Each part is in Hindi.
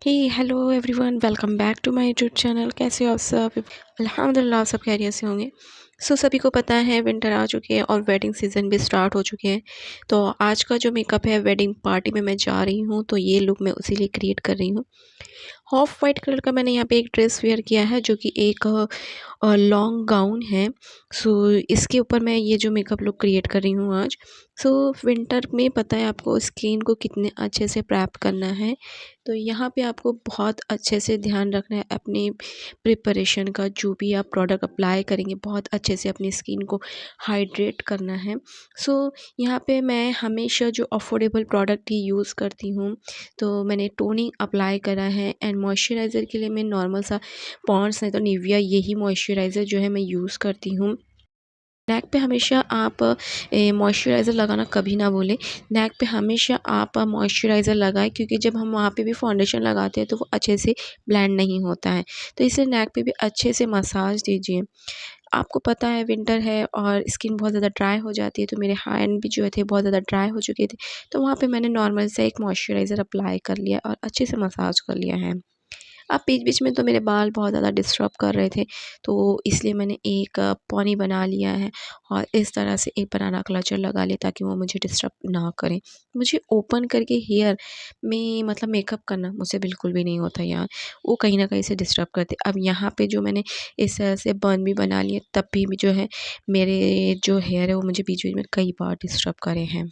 Hey hello everyone, welcome back to my YouTube channel. कैसे हो आप सब? अल्हम्दुलिल्लाह सब खैरियत से होंगे। सभी को पता है विंटर आ चुकी है और वेडिंग सीज़न भी स्टार्ट हो चुके हैं। तो आज का जो मेकअप है वेडिंग पार्टी में मैं जा रही हूँ, तो ये लुक मैं उसी लिए क्रिएट कर रही हूँ। ऑफ वाइट कलर का मैंने यहाँ पे एक ड्रेस वेयर किया है जो कि एक लॉन्ग गाउन है। इसके ऊपर मैं ये जो मेकअप लुक क्रिएट कर रही हूँ आज। विंटर में पता है आपको स्किन को कितने अच्छे से प्रेप करना है। तो यहाँ पे आपको बहुत अच्छे से ध्यान रखना है अपनी प्रिपरेशन का। जो भी आप प्रोडक्ट अप्लाई करेंगे बहुत अच्छे से अपनी स्किन को हाइड्रेट करना है। यहाँ पे मैं हमेशा जो अफोर्डेबल प्रोडक्ट ही यूज़ करती हूँ। तो मैंने टोनिंग अप्लाई करा है एंड मॉइस्चराइज़र के लिए मैं नॉर्मल सा पॉन्ड्स नहीं तो निविया यही मॉइस्चराइज़र जो है मैं यूज़ करती हूँ। नेक पे हमेशा आप मॉइस्चराइज़र लगाना कभी ना भूलें। नेक पे हमेशा आप मॉइस्चराइज़र लगाएँ, क्योंकि जब हम वहाँ पे भी फाउंडेशन लगाते हैं तो वो अच्छे से ब्लेंड नहीं होता है। तो इसलिए नेक पे भी अच्छे से मसाज दीजिए। आपको पता है विंटर है और स्किन बहुत ज़्यादा ड्राई हो जाती है, तो मेरे हैंड भी जो थे बहुत ज़्यादा ड्राई हो चुके थे। तो वहाँ पे मैंने नॉर्मल सा एक मॉइस्चराइज़र अप्लाई कर लिया और अच्छे से मसाज कर लिया है। अब बीच-बीच में तो मेरे बाल बहुत ज़्यादा डिस्टर्ब कर रहे थे, तो इसलिए मैंने एक पॉनी बना लिया है और इस तरह से एक बनाना क्लचर लगा लिया ताकि वो मुझे डिस्टर्ब ना करें। मुझे ओपन करके हेयर में मतलब मेकअप करना मुझसे बिल्कुल भी नहीं होता यार, वो कहीं न कहीं से डिस्टर्ब करते। अब यहाँ पे जो मैंने इस तरह से बन भी बना लिए तब भी जो है मेरे जो हेयर है वो मुझे बीच-बीच में कई बार डिस्टर्ब करे हैं।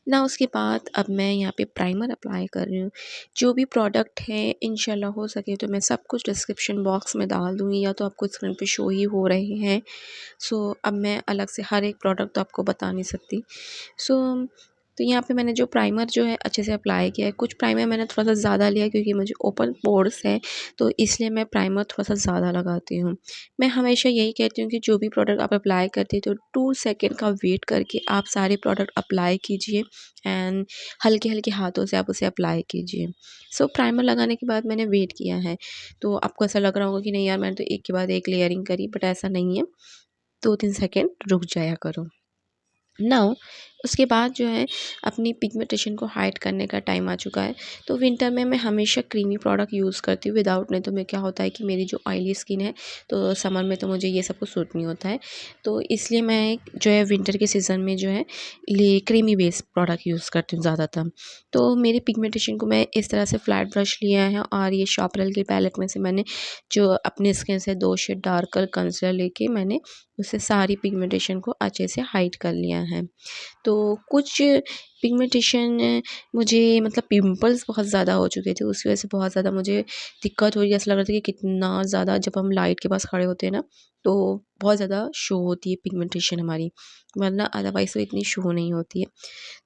ना उसके बाद अब मैं यहाँ पे प्राइमर अप्लाई कर रही हूँ। जो भी प्रोडक्ट है इंशाल्लाह हो सके तो मैं सब कुछ डिस्क्रिप्शन बॉक्स में डाल दूँगी, या तो आपको स्क्रीन पे शो ही हो रहे हैं। अब मैं अलग से हर एक प्रोडक्ट तो आपको बता नहीं सकती। सो तो यहाँ पे मैंने जो प्राइमर जो है अच्छे से अप्लाई किया है। कुछ प्राइमर मैंने थोड़ा-सा ज़्यादा लिया है क्योंकि मुझे ओपन पोर्स है, तो इसलिए मैं प्राइमर थोड़ा-सा ज़्यादा लगाती हूँ। मैं हमेशा यही कहती हूँ कि जो भी प्रोडक्ट आप अप्लाई करते हैं तो 2 सेकंड का वेट करके आप सारे प्रोडक्ट अप्लाई कीजिए एंड हल्के-हल्के हाथों से आप उसे अप्लाई कीजिए। प्राइमर लगाने के बाद मैंने वेट किया है। तो आपको ऐसा लग रहा होगा कि नहीं यार मैंने तो एक के बाद एक लेयरिंग करी, बट ऐसा नहीं है। 2-3 सेकंड रुक जाया करो। नाउ उसके बाद जो है अपनी पिगमेंटेशन को हाइड करने का टाइम आ चुका है। तो विंटर में मैं हमेशा क्रीमी प्रोडक्ट यूज़ करती हूँ विदाउट, नहीं तो मैं क्या होता है कि मेरी जो ऑयली स्किन है तो समर में तो मुझे ये सब कुछ सूट नहीं होता है। तो इसलिए मैं जो है विंटर के सीज़न में जो है ये क्रीमी बेस्ड प्रोडक्ट यूज़ करती हूँ ज़्यादातर। तो मेरी पिगमेंटेशन को मैं इस तरह से फ्लैट ब्रश लिया है और ये शॉपरल की पैलेट में से मैंने जो अपनी स्किन से 2 शेड डार्कर कंसीलर लेके मैंने उससे सारी पिगमेंटेशन को अच्छे से हाइड कर लिया है। तो कुछ पिगमेंटेशन मुझे मतलब पिंपल्स बहुत ज़्यादा हो चुके थे, उसकी वजह से बहुत ज़्यादा मुझे दिक्कत हुई। ऐसा लग रहा था कि कितना ज़्यादा जब हम लाइट के पास खड़े होते हैं ना, तो बहुत ज़्यादा शो होती है पिगमेंटेशन हमारी, वरना अदरवाइज़ तो इतनी शो नहीं होती है।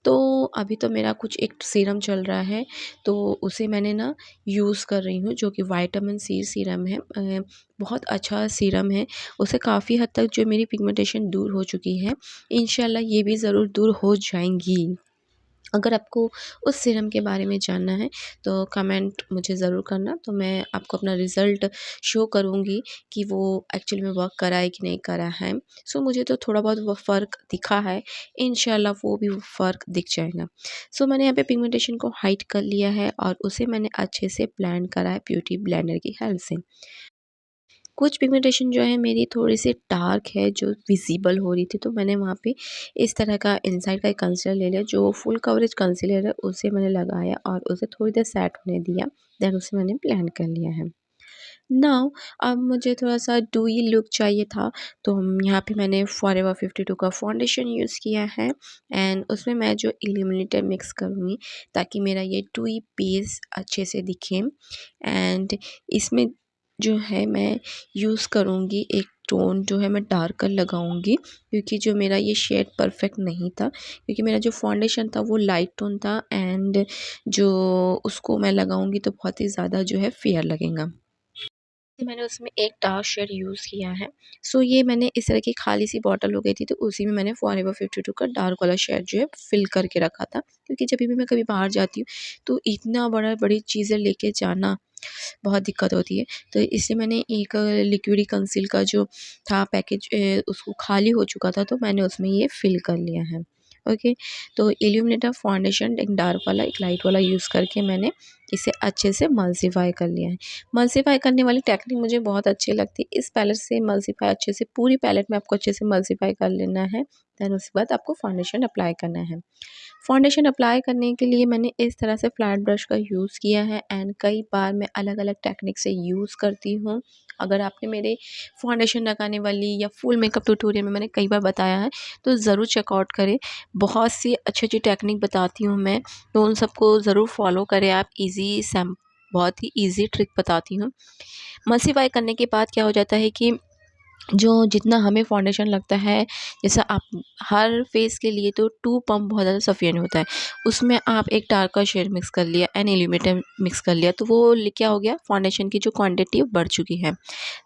तो अभी तो मेरा कुछ एक सीरम चल रहा है, तो उसे मैंने ना यूज़ कर रही हूँ, जो कि विटामिन सी सीरम है। बहुत अच्छा सीरम है, उससे काफ़ी हद तक जो मेरी पिगमेंटेशन दूर हो चुकी है। इंशाल्लाह ये भी ज़रूर दूर हो जाएँगी। अगर आपको उस सीरम के बारे में जानना है तो कमेंट मुझे ज़रूर करना, तो मैं आपको अपना रिज़ल्ट शो करूँगी कि वो एक्चुअली में वर्क करा है कि नहीं करा है। मुझे तो थोड़ा बहुत वो फ़र्क दिखा है, इंशाल्लाह वो भी फ़र्क दिख जाएगा। मैंने यहाँ पे पिगमेंटेशन को हाइड कर लिया है और उसे मैंने अच्छे से ब्लेंड करा है ब्यूटी ब्लेंडर की हेल्प से। कुछ पिगमेंटेशन जो है मेरी थोड़ी-सी डार्क है जो विज़िबल हो रही थी, तो मैंने वहाँ पे इस तरह का इनसाइड का एक कंसीलर ले लिया, जो फुल कवरेज कंसीलर है उसे मैंने लगाया और उसे थोड़ी देर सेट होने दिया, देन उसे मैंने ब्लेंड कर लिया है। नाउ अब मुझे थोड़ा-सा डूई लुक चाहिए था, तो यहाँ पे मैंने फॉरएवर 52 का फाउंडेशन यूज़ किया है एंड उसमें मैं जो इल्यूमिनेटर मिक्स करूँगी ताकि मेरा ये डूई बेस अच्छे से दिखे। एंड इसमें जो है मैं यूज़ करूँगी एक टोन, जो है मैं डार्कर लगाऊँगी, क्योंकि जो मेरा ये शेड परफेक्ट नहीं था, क्योंकि मेरा जो फाउंडेशन था वो लाइट टोन था एंड जो उसको मैं लगाऊँगी तो बहुत ही ज़्यादा जो है फेयर लगेगा। मैंने उसमें एक डार्क शेड यूज़ किया है। ये मैंने इस तरह की खाली सी बॉटल हो गई थी, तो उसी में मैंने फॉरएवर 52 का डार्क वाला शेड जो है फिल करके रखा था, क्योंकि जभी भी मैं कभी बाहर जाती हूँ तो इतना बड़ी चीज़ें लेके जाना बहुत दिक्कत होती है। तो इसलिए मैंने एक लिक्विडी कंसील का जो था पैकेज, उसको खाली हो चुका था, तो मैंने उसमें ये फिल कर लिया है। ओके, तो इल्यूमिनेटर फाउंडेशन एक डार्क वाला एक लाइट वाला यूज़ करके मैंने इसे अच्छे से मल्सीफाई कर लिया है। मल्सीफाई करने वाली टेक्निक मुझे बहुत अच्छी लगती है। इस पैलेट से मल्सीफाई अच्छे से पूरी पैलेट में आपको अच्छे से मल्सीफाई कर लेना है। देन उसके बाद आपको फाउंडेशन अप्लाई करना है। फाउंडेशन अप्लाई करने के लिए मैंने इस तरह से फ्लैट ब्रश का यूज़ किया है एंड कई बार मैं अलग-अलग टेक्निक से यूज़ करती हूँ। अगर आपने मेरे फाउंडेशन लगाने वाली या फुल मेकअप ट्यूटोरियल में मैंने कई बार बताया है, तो ज़रूर चेकआउट करें। बहुत सी अच्छी-अच्छी टेक्निक बताती हूँ मैं, तो उन सबको ज़रूर फॉलो करें आप। बहुत ही ईज़ी ट्रिक बताती हूँ। मल्सीफाई करने के बाद क्या हो जाता है कि जो जितना हमें फाउंडेशन लगता है, जैसा आप हर फेस के लिए तो 2 पम्प बहुत ज़्यादा सफिशिएंट होता है। उसमें आप एक डार्कर शेड मिक्स कर लिया एंड इल्यूमिनेटर मिक्स कर लिया, तो वो क्या हो गया, फाउंडेशन की जो क्वांटिटी बढ़ चुकी है।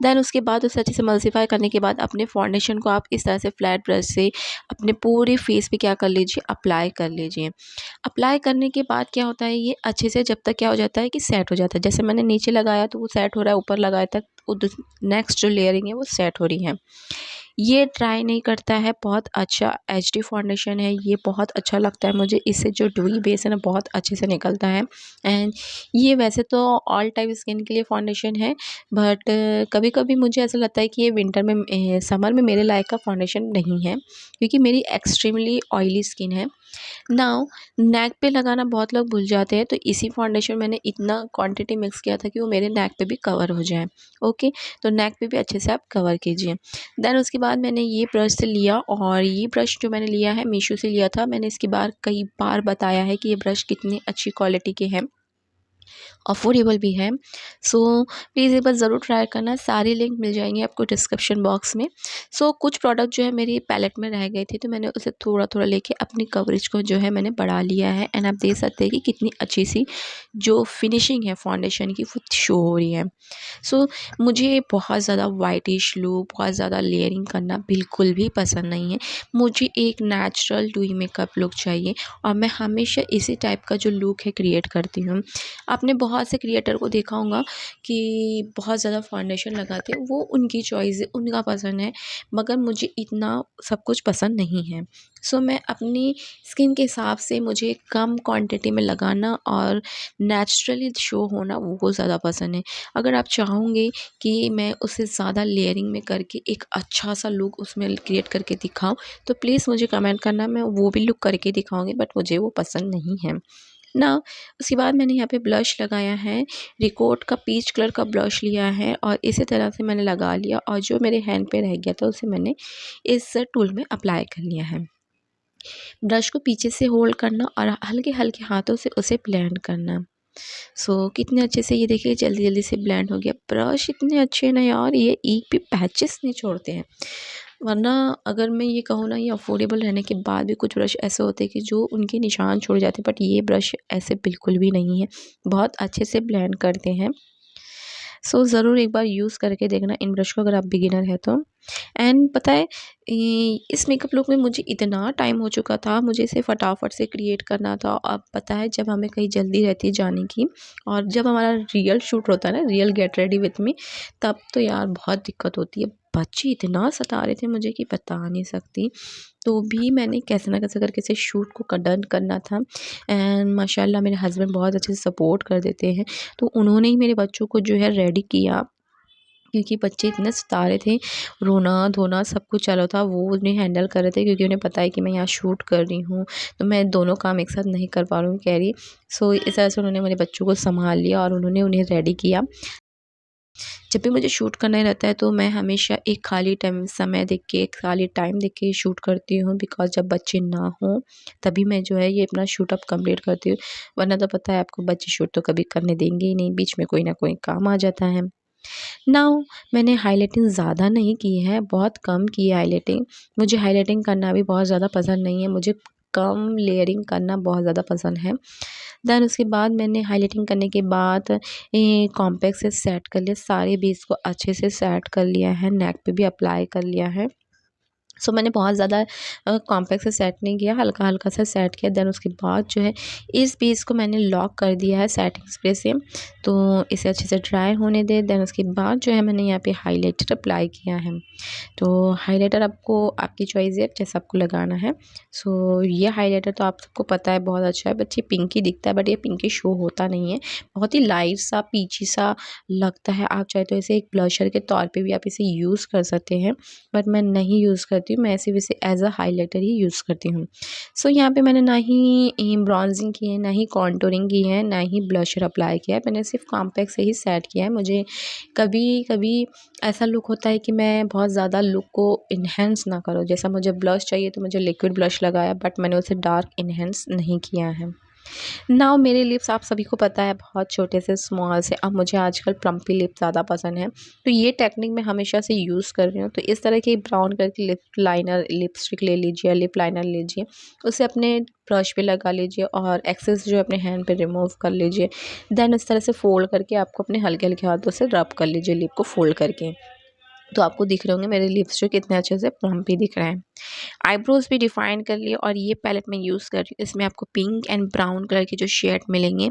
देन उसके बाद उसे अच्छे से मल्सीफाई करने के बाद अपने फाउंडेशन को आप इस तरह से फ्लैट ब्रश से अपने पूरे फेस पे क्या कर लीजिए, अप्लाई कर लीजिए। अप्लाई करने के बाद क्या होता है, ये अच्छे से जब तक क्या हो जाता है कि सेट हो जाता है। जैसे मैंने नीचे लगाया तो वो सेट हो रहा है, ऊपर लगाया तक नेक्स्ट जो लेयरिंग है वो सेट हो रही है। ये ड्राई नहीं करता है, बहुत अच्छा एचडी फाउंडेशन है, ये बहुत अच्छा लगता है मुझे। इससे जो ड्यूई बेस है ना बहुत अच्छे से निकलता है एंड ये वैसे तो ऑल टाइप स्किन के लिए फाउंडेशन है, बट कभी-कभी मुझे ऐसा लगता है कि ये विंटर में समर में मेरे लायक का फाउंडेशन नहीं है, क्योंकि मेरी एक्सट्रीमली ऑयली स्किन है। नाउ नेक पे लगाना बहुत लोग भूल जाते हैं, तो इसी फाउंडेशन मैंने इतना क्वांटिटी मिक्स किया था कि वो मेरे नेक पे भी कवर हो जाए। ओके, तो नेक पे भी अच्छे से आप कवर कीजिए। देन उसके बाद मैंने ये ब्रश से लिया, और ये ब्रश जो मैंने लिया है मीशो से लिया था। मैंने इसके बार कई बार बताया है कि ये ब्रश कितनी अच्छी क्वालिटी के हैं, अफोर्डेबल भी है। सो प्लीज़ एक बार ज़रूर ट्राई करना। सारी लिंक मिल जाएंगे आपको डिस्क्रिप्शन बॉक्स में। सो कुछ प्रोडक्ट जो है मेरी पैलेट में रह गए थे, तो मैंने उसे थोड़ा-थोड़ा लेके अपनी कवरेज को जो है मैंने बढ़ा लिया है एंड आप देख सकते हैं कि कितनी अच्छी सी जो फिनिशिंग है फाउंडेशन की वो शो हो रही है। सो मुझे बहुत ज़्यादा वाइटिश लुक, बहुत ज़्यादा लेयरिंग करना बिल्कुल भी पसंद नहीं है। मुझे एक नेचुरल ड्यूई मेकअप लुक चाहिए, और मैं हमेशा इसी टाइप का जो लुक है क्रिएट करती हूँ। आपने बहुत से क्रिएटर को देखा होगा कि बहुत ज़्यादा फाउंडेशन लगाते हैं, वो उनकी चॉइस है, उनका पसंद है, मगर मुझे इतना सब कुछ पसंद नहीं है। सो मैं अपनी स्किन के हिसाब से मुझे कम क्वांटिटी में लगाना और नेचुरली शो होना वो ज़्यादा पसंद है। अगर आप चाहोगे कि मैं उसे ज़्यादा लेयरिंग में करके एक अच्छा सा लुक उसमें क्रिएट करके दिखाऊँ, तो प्लीज़ मुझे कमेंट करना, मैं वो भी लुक करके दिखाऊँगी, बट मुझे वो पसंद नहीं है ना। उसके बाद मैंने यहाँ पे ब्लश लगाया है, रिकोट का पीच कलर का ब्लश लिया है और इसी तरह से मैंने लगा लिया, और जो मेरे हैंड पे रह गया था उसे मैंने इस टूल में अप्लाई कर लिया है। ब्रश को पीछे से होल्ड करना और हल्के-हल्के हाथों से उसे ब्लेंड करना। सो कितने अच्छे से ये देखिए जल्दी-जल्दी से ब्लेंड हो गया। ब्रश इतने अच्छे हैं ना यार, ये एक भी पैचेस नहीं छोड़ते हैं। वरना अगर मैं ये कहूँ ना, ये अफोर्डेबल रहने के बाद भी कुछ ब्रश ऐसे होते हैं कि जो उनके निशान छोड़ जाते हैं, बट ये ब्रश ऐसे बिल्कुल भी नहीं है। बहुत अच्छे से ब्लेंड करते हैं। सो ज़रूर एक बार यूज़ करके देखना इन ब्रश को, अगर आप बिगिनर है तो। एंड पता है, इस मेकअप लुक में मुझे इतना टाइम हो चुका था, मुझे इसे फटाफट से क्रिएट करना था। अब पता है, जब हमें कहीं जल्दी रहती है जाने की और जब हमारा रियल शूट होता है ना, real get ready with me, तब तो यार बहुत दिक्कत होती है। बच्चे इतना सता रहे थे मुझे कि बता नहीं सकती। तो भी मैंने कैसे ना कैसे करके इसे शूट को डन करना था एंड माशाल्लाह मेरे हस्बैंड बहुत अच्छे से सपोर्ट कर देते हैं। तो उन्होंने ही मेरे बच्चों को जो है रेडी किया, क्योंकि बच्चे इतने सता रहे थे, रोना-धोना सब कुछ चालू था, वो उन्हें हैंडल कर रहे थे, क्योंकि उन्हें पता है कि मैं यहाँ शूट कर रही हूँ, तो मैं दोनों काम एक साथ नहीं कर पा रही हूँ, कह रही। सो इस तरह से उन्होंने मेरे बच्चों को सँभाल लिया और उन्होंने उन्हें रेडी किया। जब भी मुझे शूट करना ही रहता है, तो मैं हमेशा एक खाली टाइम समय देख के, एक खाली टाइम देख के शूट करती हूँ, बिकॉज़ जब बच्चे ना हों, तभी मैं जो है ये अपना शूट अप कंप्लीट करती हूँ। वरना तो पता है आपको, बच्चे शूट तो कभी करने देंगे ही नहीं, बीच में कोई ना कोई काम आ जाता है। नाउ मैंने हाइलाइटिंग ज़्यादा नहीं की है, बहुत कम की है हाइलाइटिंग। मुझे हाइलाइटिंग करना भी बहुत ज़्यादा पसंद नहीं है, मुझे कम लेयरिंग करना बहुत ज़्यादा पसंद है। देन उसके बाद मैंने हाइलाइटिंग करने के बाद कॉम्पैक्ट से सेट कर लिया, सारे बेस को अच्छे से सेट कर लिया है, नेक पे भी अप्लाई कर लिया है। सो मैंने बहुत ज़्यादा कॉम्पैक्ट से सेट नहीं किया, हल्का-हल्का सा सेट किया। देन उसके बाद जो है इस बेस को मैंने लॉक कर दिया है सेटिंग स्प्रे से। तो इसे अच्छे से ड्राई होने दें। देन उसके बाद जो है मैंने यहाँ पे हाइलाइटर अप्लाई किया है। तो हाइलाइटर आपको आपकी चॉइस है जैसा आपको लगाना है। सो ये हाइलाइटर तो आप सबको पता है बहुत अच्छा है, बट ये पिंकी दिखता है, बट ये पिंकी शो होता नहीं है। बहुत ही लाइट सा पीची सा लगता है। आप चाहे तो इसे एक ब्लशर के तौर पे भी आप इसे यूज़ कर सकते हैं, बट मैं नहीं यूज़ करती हूँ। मैं ऐसे वैसे as a highlighter he use करती हूँ। सो यहाँ पे मैंने ना ही ब्रॉन्जिंग की है, ना ही कॉन्टूरिंग की है, ना ही ब्लशर अप्लाई किया है। मैंने सिर्फ कॉम्पैक्ट से ही सेट किया है। मुझे कभी-कभी ऐसा लुक होता है कि मैं बहुत ज़्यादा लुक को इन्हेंस ना करूँ। जैसा मुझे ब्लश चाहिए तो मुझे लिक्विड ब्लश लगाया, बट मैंने उसे डार्क इन्हेंस नहीं किया है। नाउ मेरे लिप्स आप सभी को पता है बहुत छोटे से स्मॉल से, अब मुझे आजकल प्लम्पी लिप ज़्यादा पसंद है। तो ये टेक्निक मैं हमेशा से यूज़ कर रही हूँ। तो इस तरह की ब्राउन कलर की लिप लाइनर लिपस्टिक ले लीजिए, लिप लाइनर लीजिए, उसे अपने ब्रश पे लगा लीजिए और एक्सेस जो है अपने हैंड पे रिमूव कर लीजिए। देन इस तरह से फ़ोल्ड करके आपको अपने हल्के-हल्के हाथों से रब कर लीजिए लिप को फ़ोल्ड करके। तो आपको दिख रहे होंगे मेरे लिप्स जो कितने अच्छे से प्लम्पी दिख रहे हैं। आईब्रोज़ भी डिफ़ाइन कर लिए और ये पैलेट मैं यूज़ कर रही हूँ। इसमें आपको पिंक एंड ब्राउन कलर के जो शेड मिलेंगे।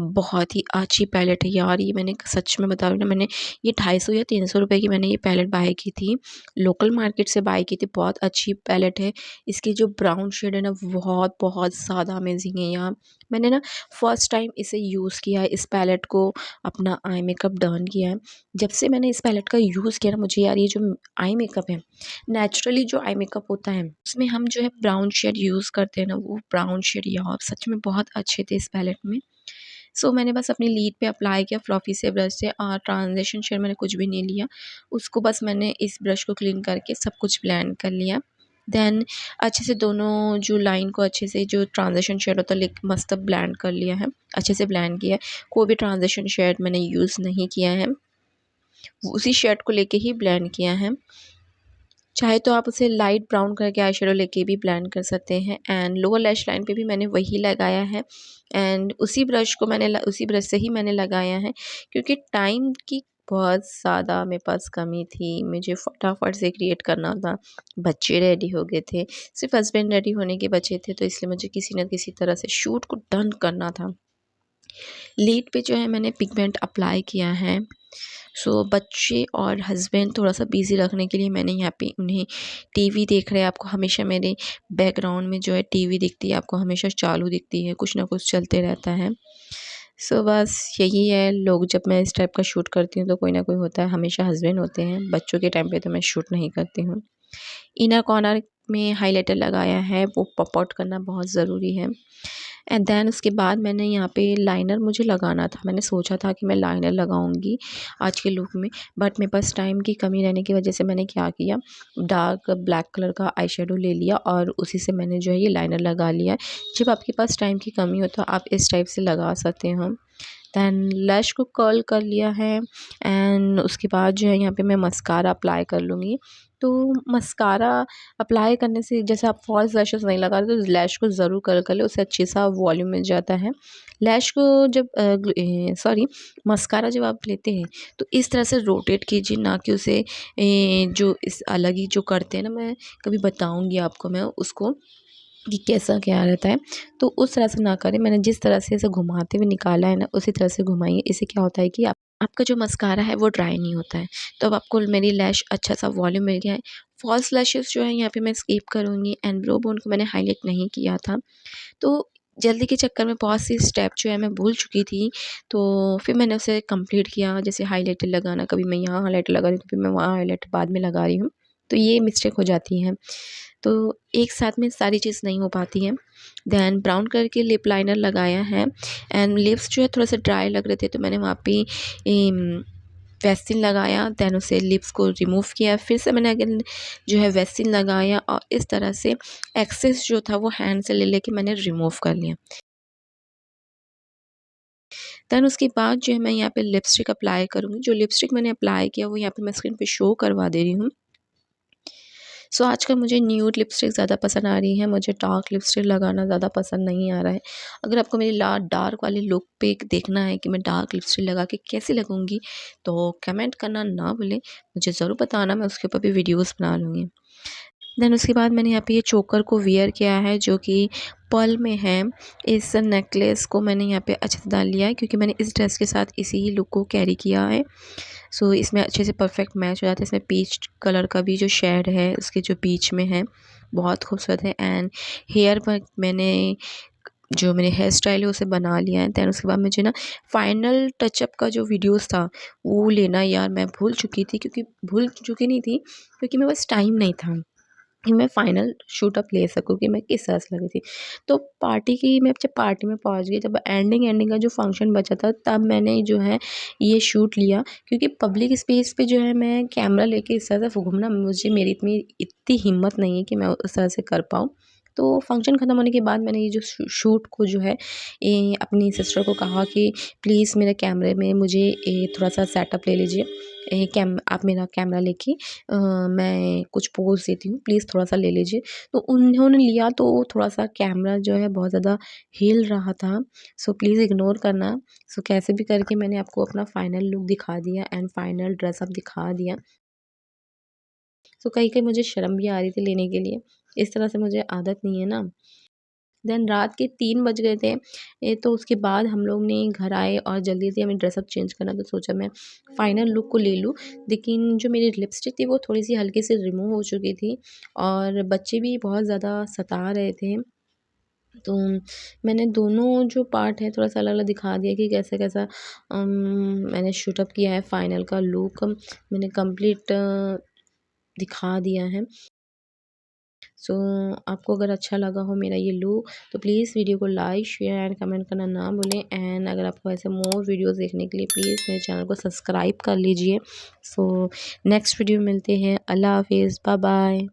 बहुत ही अच्छी पैलेट है यार, ये मैंने सच में बता रही हूँ ना, मैंने ये 250 या 300 रुपए की मैंने ये पैलेट बाय की थी। लोकल मार्केट से बाय की थी। बहुत अच्छी पैलेट है। इसकी जो ब्राउन शेड है ना, बहुत ज़्यादा अमेज़िंग है यार। मैंने ना फर्स्ट टाइम इसे यूज़ किया है, इस पैलेट को अपना आई मेकअप डन किया है। जब से मैंने इस पैलेट का यूज़ किया ना, मुझे यार ये जो आई मेकअप है, नेचुरली जो आई मेकअप होता है उसमें हम जो है ब्राउन शेड यूज़ करते हैं ना, वो ब्राउन शेड यार सच में बहुत अच्छे थे इस पैलेट में। सो मैंने बस अपनी लीड पे अप्लाई किया फ्लफी से ब्रश से, और ट्रांजिशन शेड मैंने कुछ भी नहीं लिया। उसको बस मैंने इस ब्रश को क्लीन करके सब कुछ ब्लेंड कर लिया। देन अच्छे से दोनों जो लाइन को अच्छे से जो ट्रांजिशन शेड होता है मस्त ब्लेंड कर लिया है, अच्छे से ब्लेंड किया है। कोई भी ट्रांजिशन शेड मैंने यूज़ नहीं किया है, उसी शेड को लेके ही ब्लेंड किया है। चाहे तो आप उसे लाइट ब्राउन करके आई शेडो लेके भी ब्लेंड कर सकते हैं। एंड लोअर लैश लाइन पे भी मैंने वही लगाया है, एंड उसी ब्रश को उसी ब्रश से ही मैंने लगाया है, क्योंकि टाइम की बहुत ज़्यादा मेरे पास कमी थी। मुझे फटाफट से क्रिएट करना था। बच्चे रेडी हो गए थे, सिर्फ हस्बैंड रेडी होने के बचे थे, तो इसलिए मुझे किसी न किसी तरह से शूट को डन करना था। लीड पे जो है मैंने पिगमेंट अप्लाई किया है। सो बच्चे और हस्बैंड थोड़ा-सा बिज़ी रखने के लिए मैंने यहाँ पे उन्हें टीवी देख रहे हैं, आपको हमेशा मेरे बैकग्राउंड में जो है टीवी दिखती है, आपको हमेशा चालू दिखती है, कुछ ना कुछ चलते रहता है। सो बस यही है, लोग जब मैं इस टाइप का शूट करती हूँ तो कोई ना कोई होता है, हमेशा हस्बैंड होते हैं, बच्चों के टाइम पे तो मैं शूट नहीं करती हूँ। इनर कॉर्नर में हाइलाइटर लगाया है, वो पॉप आउट करना बहुत ज़रूरी है। एंड देन उसके बाद मैंने यहाँ पे लाइनर मुझे लगाना था। मैंने सोचा था कि मैं लाइनर लगाऊंगी आज के लुक में, बट मेरे पास टाइम की कमी रहने की वजह से मैंने क्या किया, डार्क ब्लैक कलर का आई शेडो ले लिया और उसी से मैंने जो है ये लाइनर लगा लिया। जब आपके पास टाइम की कमी हो तो आप इस टाइप से लगा सकते हो। दैन लैश को कर्ल कर लिया है, एंड उसके बाद जो है यहाँ पे मैं मस्कारा अप्लाई कर लूँगी। तो मस्कारा अप्लाई करने से, जैसे आप फॉल्स लैशेस नहीं लगा रहे तो लैश को ज़रूर कर्ल कर ले, उससे अच्छे सा वॉल्यूम मिल जाता है। लैश को जब मस्कारा जब आप लेते हैं तो इस तरह से रोटेट कीजिए, ना कि उसे जो इस अलग ही जो करते हैं ना, मैं कभी बताऊँगी आपको मैं उसको कि कैसा क्या रहता है। तो उस तरह से ना करें, मैंने जिस तरह से इसे घुमाते हुए निकाला है ना, उसी तरह से घुमाइए। इससे क्या होता है कि आपका जो मस्कारा है वो ड्राई नहीं होता है। तो अब आपको मेरी लैश अच्छा सा वॉल्यूम मिल गया है। फॉल्स लैशेस जो है यहाँ पे मैं स्किप करूँगी, एंड ब्रो बोन को मैंने हाईलाइट नहीं किया था। तो जल्दी के चक्कर में बहुत सी स्टेप जो है मैं भूल चुकी थी, तो फिर मैंने उसे कंप्लीट किया। जैसे हाइलाइटर लगाना, कभी मैं यहाँ हाइलाइटर लगा रही हूँ, कभी मैं वहाँ हाइलाइटर बाद में लगा रही हूँ, तो ये मिस्टेक हो जाती है। तो एक साथ में सारी चीज़ नहीं हो पाती है। देन ब्राउन कलर के लिप लाइनर लगाया है, एंड लिप्स जो है थोड़ा सा ड्राई लग रहे थे, तो मैंने वहाँ पे वैक्सीन लगाया। देन उसे लिप्स को रिमूव किया, फिर से मैंने अगेन जो है वैक्सीन लगाया, और इस तरह से एक्सेस जो था वो हैंड से ले लेके मैंने रिमूव कर लिया। देन उसके बाद जो है मैं यहाँ पे लिपस्टिक अप्लाई करूँगी। जो लिपस्टिक मैंने अप्लाई किया वो यहाँ पे मैं स्क्रीन पे शो करवा दे रही हूँ। सो आजकल मुझे न्यूड लिपस्टिक ज़्यादा पसंद आ रही है, मुझे डार्क लिपस्टिक लगाना ज़्यादा पसंद नहीं आ रहा है। अगर आपको मेरी डार्क वाली लुक पे देखना है कि मैं डार्क लिपस्टिक लगा के कैसे लगूँगी, तो कमेंट करना ना भूलें, मुझे ज़रूर बताना, मैं उसके ऊपर भी वीडियोज़ बना लूँगी। देन उसके बाद मैंने यहाँ पे ये चोकर को वियर किया है जो कि पर्ल में है। इस नेकलेस को मैंने यहाँ पे अच्छे से डाल लिया है क्योंकि मैंने इस ड्रेस के साथ इसी ही लुक को कैरी किया है। सो इसमें अच्छे से परफेक्ट मैच हो जाता है। इसमें पीच कलर का भी जो शेड है उसके जो बीच में है बहुत खूबसूरत है। एंड हेयर पर मैंने जो मेरे हेयर स्टाइल है उसे बना लिया है। दैन उसके बाद मुझे ना फाइनल टचअप का जो वीडियोस था वो लेना यार मैं भूल चुकी थी, क्योंकि भूल चुकी नहीं थी क्योंकि मेरे पास टाइम नहीं था कि मैं फ़ाइनल शूट अप ले सकूँ कि मैं किस तरह से लगी थी। तो पार्टी की मैं जब पार्टी में पहुँच गई, जब एंडिंग का जो फंक्शन बचा था तब मैंने जो है ये शूट लिया, क्योंकि पब्लिक स्पेस पे जो है मैं कैमरा लेके इस तरह से घूमना, मुझे मेरी इतनी हिम्मत नहीं है कि मैं उस तरह से कर पाऊँ। तो फंक्शन ख़त्म होने के बाद मैंने ये जो शूट को जो है अपनी सिस्टर को कहा कि प्लीज़ मेरे कैमरे में मुझे थोड़ा-सा सेटअप ले लीजिए। आप मेरा कैमरा लेके मैं कुछ पोज़ देती हूँ, प्लीज़ थोड़ा-सा ले लीजिए। तो उन्होंने लिया तो थोड़ा-सा कैमरा जो है बहुत ज़्यादा हिल रहा था, सो प्लीज़ इग्नोर करना। सो कैसे भी करके मैंने आपको अपना फाइनल लुक दिखा दिया एंड फाइनल ड्रेसअप दिखा दिया। सो कहीं-कहीं मुझे शर्म भी आ रही थी लेने के लिए, इस तरह से मुझे आदत नहीं है ना। देन रात के 3 बज गए थे। तो उसके बाद हम लोग ने घर आए और जल्दी से हमें ड्रेसअप चेंज करना, तो सोचा मैं फाइनल लुक को ले लूँ। लेकिन जो मेरी लिपस्टिक थी वो थोड़ी-सी हल्की सी रिमूव हो चुकी थी और बच्चे भी बहुत ज़्यादा सता रहे थे। तो मैंने दोनों जो पार्ट है थोड़ा-सा अलग-अलग दिखा दिया कि कैसा-कैसा मैंने शूट अप किया है। फाइनल का लुक मैंने कंप्लीट दिखा दिया है। सो आपको अगर अच्छा लगा हो मेरा ये लुक तो प्लीज़ वीडियो को लाइक, शेयर एंड कमेंट करना ना भूलें। एंड अगर आपको ऐसे मोर वीडियोस देखने के लिए प्लीज़ मेरे चैनल को सब्सक्राइब कर लीजिए। सो नेक्स्ट वीडियो में मिलते हैं। अल्लाह हाफ़िज़, बाय बाय।